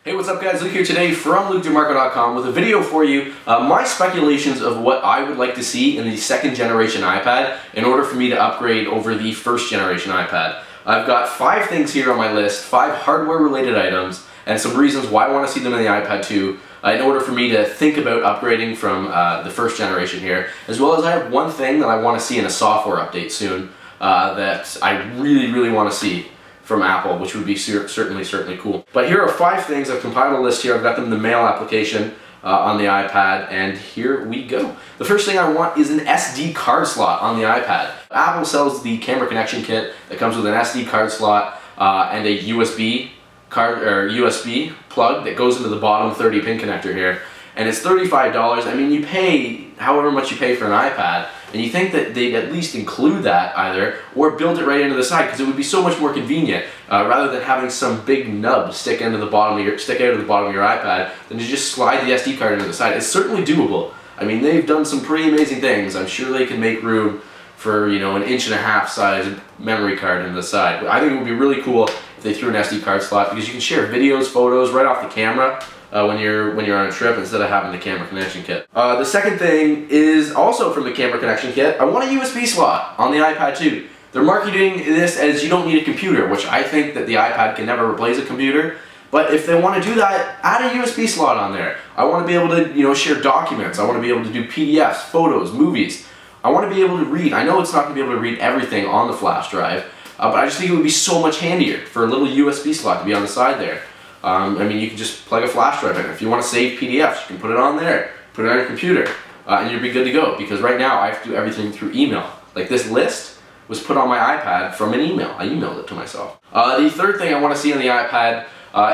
Hey, what's up guys? Luke here today from DiMarco.com with a video for you. My speculations of what I would like to see in the second generation iPad in order for me to upgrade over the first generation iPad. I've got 5 things here on my list, 5 hardware related items, and some reasons why I want to see them in the iPad 2 in order for me to think about upgrading from the first generation here. As well as I have one thing that I want to see in a software update soon that I really want to see from Apple, which would be certainly cool. But here are 5 things. I've compiled a list here. I've got them in the Mail application on the iPad, and here we go. The first thing I want is an SD card slot on the iPad. Apple sells the camera connection kit that comes with an SD card slot and a USB card or USB plug that goes into the bottom 30-pin connector here, and it's $35. I mean, you pay however much you pay for an iPad, and you think that they'd at least include that either, or build it right into the side, because it would be so much more convenient rather than having some big nub stick out of the bottom of your iPad, than to just slide the SD card into the side. It's certainly doable. I mean, they've done some pretty amazing things. I'm sure they can make room for, you know, an 1.5-inch size memory card into the side. But I think it would be really cool if they threw an SD card slot, because you can share videos, photos right off the camera when you're on a trip instead of having the camera connection kit. The second thing is also from the camera connection kit. I want a USB slot on the iPad 2. They're marketing this as you don't need a computer, which I think that the iPad can never replace a computer. But if they want to do that, add a USB slot on there. I want to be able to, you know, share documents. I want to be able to do PDFs, photos, movies. I want to be able to read. I know it's not going to be able to read everything on the flash drive, but I just think it would be so much handier for a little USB slot to be on the side there. I mean, you can just plug a flash drive in. If you want to save PDFs, you can put it on there, put it on your computer, and you'll be good to go. Because right now, I have to do everything through email. Like, this list was put on my iPad from an email. I emailed it to myself. The third thing I want to see on the iPad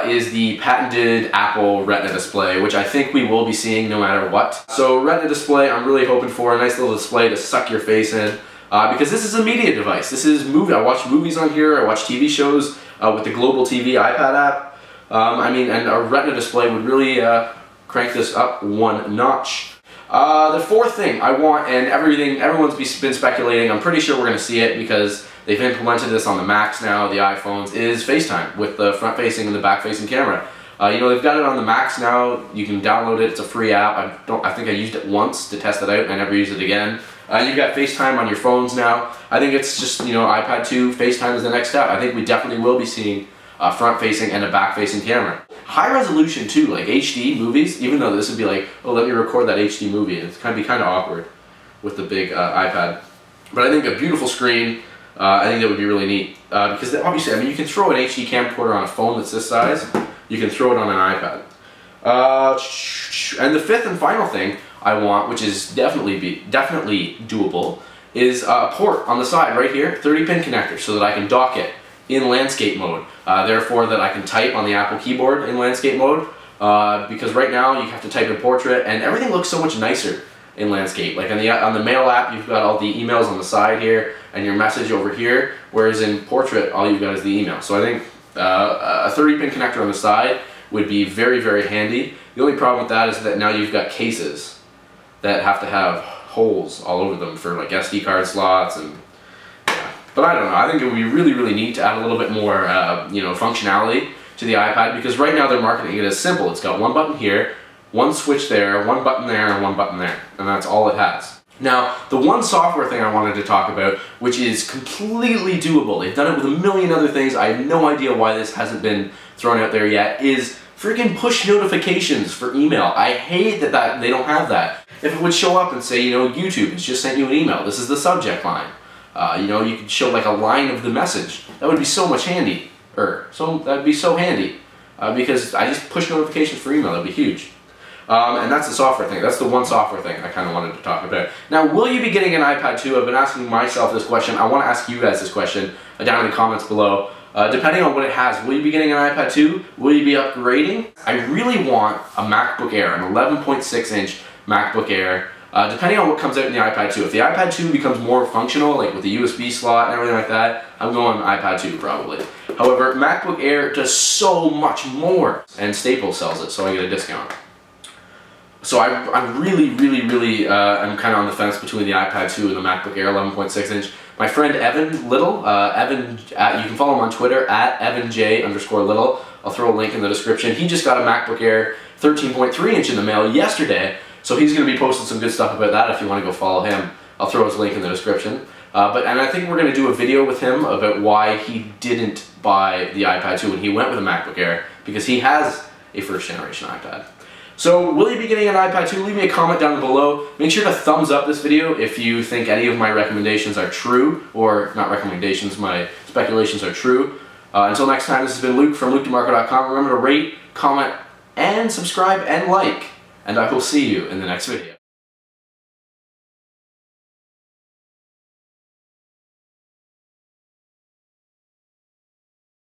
is the patented Apple Retina Display, which I think we will be seeing no matter what. So Retina Display, I'm really hoping for a nice little display to suck your face in, because this is a media device. This is movie. I watch movies on here. I watch TV shows with the Global TV iPad app. I mean, and a Retina Display would really crank this up one notch. The fourth thing I want, and everyone's been speculating, I'm pretty sure we're going to see it because they've implemented this on the Macs now, the iPhones, is FaceTime with the front-facing and the back-facing camera. You know, they've got it on the Macs now. You can download it. It's a free app. I think I used it once to test it out, and I never used it again. You've got FaceTime on your phones now. I think it's just, you know, iPad 2, FaceTime is the next step. I think we definitely will be seeing a front-facing and a back-facing camera. High resolution too, like HD movies, even though this would be like, oh, let me record that HD movie. It's kind of awkward with the big iPad. But I think a beautiful screen, I think that would be really neat. Because obviously, I mean, you can throw an HD camcorder on a phone that's this size. You can throw it on an iPad. And the fifth and final thing I want, which is definitely doable, is a port on the side right here, 30-pin connector, so that I can dock it in landscape mode, therefore that I can type on the Apple keyboard in landscape mode, because right now you have to type in portrait and everything looks so much nicer in landscape. Like on the Mail app, you've got all the emails on the side here and your message over here, whereas in portrait all you've got is the email. So I think a 30-pin connector on the side would be very handy. The only problem with that is that now you've got cases that have to have holes all over them for like SD card slots and but I don't know, I think it would be really neat to add a little bit more you know, functionality to the iPad, because right now they're marketing it as simple. It's got one button here, one switch there, one button there, and one button there, and that's all it has. Now, the one software thing I wanted to talk about, which is completely doable, they've done it with a million other things, I have no idea why this hasn't been thrown out there yet, is freaking push notifications for email. I hate that they don't have that. If it would show up and say, you know, YouTube has just sent you an email, this is the subject line. You know, you could show like a line of the message. That would be so much handy. That'd be so handy. Because I just push notifications for email. That'd be huge. And that's the software thing. That's the one software thing I kind of wanted to talk about. Now, will you be getting an iPad 2? I've been asking myself this question. I want to ask you guys this question down in the comments below. Depending on what it has, will you be getting an iPad 2? Will you be upgrading? I really want a MacBook Air, an 11.6-inch MacBook Air. Depending on what comes out in the iPad 2. If the iPad 2 becomes more functional, like with the USB slot and everything like that, I'm going iPad 2 probably. However, MacBook Air does so much more, and Staples sells it, so I get a discount. So I really am kind of on the fence between the iPad 2 and the MacBook Air 11.6-inch. My friend Evan Little, you can follow him on Twitter at EvanJ_Little. I'll throw a link in the description. He just got a MacBook Air 13.3 inch in the mail yesterday, so he's going to be posting some good stuff about that if you want to go follow him. I'll throw his link in the description. And I think we're going to do a video with him about why he didn't buy the iPad 2 when he went with a MacBook Air, because he has a first generation iPad. So will you be getting an iPad 2? Leave me a comment down below. Make sure to thumbs up this video if you think any of my recommendations are true, or not recommendations, my speculations are true. Until next time, this has been Luke from DiMarco.com. Remember to rate, comment, and subscribe and like, and I will see you in the next video.